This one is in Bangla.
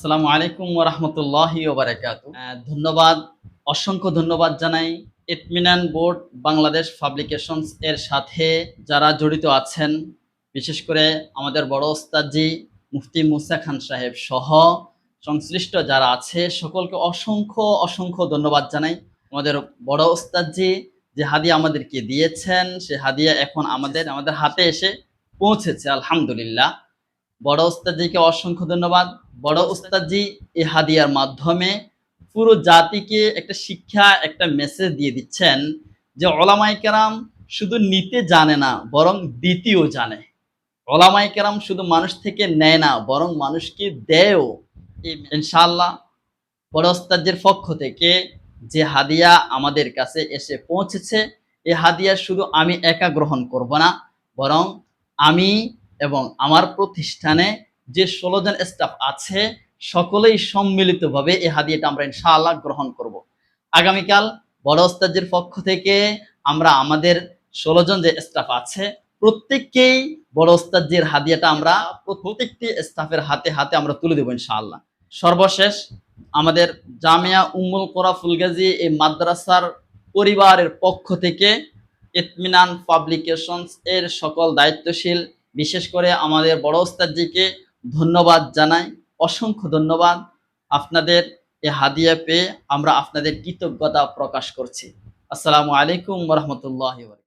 আসসালামু আলাইকুম ওয়া রাহমাতুল্লাহি ওয়া বারাকাতুহু। ধন্যবাদ, অসংখ্য ধন্যবাদ জানাই ইতমিনান বোর্ড বাংলাদেশ পাবলিকেশনস এর সাথে যারা জড়িত আছেন, বিশেষ করে আমাদের বড় ওস্তাদজি মুফতি মুসা খান সাহেব সহ সংশ্লিষ্ট যারা আছে সকলকে অসংখ্য ধন্যবাদ জানাই। আমাদের বড় ওস্তাদজি যে হাদিয়া আমাদেরকে দিয়েছেন, সে হাদিয়া এখন আমাদের হাতে এসে পৌঁছেছে আলহামদুলিল্লাহ। বড় ওস্তাদজিকে অসংখ্য ধন্যবাদ। বড় ওস্তাদজি এই হাদিয়ার মাধ্যমে পুরো জাতিকে একটা শিক্ষা, একটা মেসেজ দিয়ে দিচ্ছেন যে ওলামায়ে কেরাম শুধু নিতে জানে না, বরং দিতেও জানে। ওলামায়ে কেরাম শুধু মানুষ থেকে নেয় না, বরং মানুষকে দেয়ও। ইনশাআল্লাহ বড় ওস্তাদজির পক্ষ থেকে যে হাদিয়া আমাদের কাছে এসে পৌঁছেছে, এই হাদিয়া শুধু আমি একা গ্রহণ করব না, বরং আমি এবং আমার প্রতিষ্ঠানে যে 16 জন স্টাফ আছে সকলেই সম্মিলিতভাবে এই হাদিয়াটা আমরা ইনশাআল্লাহ গ্রহণ করব। আগামীকাল বড় ওস্তাদজির পক্ষ থেকে আমরা আমাদের 16 জন যে স্টাফ আছে প্রত্যেককেই বড় ওস্তাদজির হাদিয়াটা আমরা প্রত্যেকটি স্টাফের হাতে হাতে আমরা তুলে দেব ইনশাআল্লাহ। সর্বশেষ আমাদের জামিয়া উম্মুল কোরা ফুলগাজী এই মাদ্রাসার পরিবারের পক্ষ থেকে ইতমিনান পাবলিকেশনস এর সকল দায়িত্বশীল, বিশেষ করে আমাদের বড় ওস্তাদজিকে ধন্যবাদ জানাই, অসংখ্য ধন্যবাদ। আপনাদের এই হাদিয়া পেয়ে আমরা আপনাদের কৃতজ্ঞতা প্রকাশ করছি। আসসালামু আলাইকুম ওয়া রাহমাতুল্লাহি ওয়া বারাকাতুহু।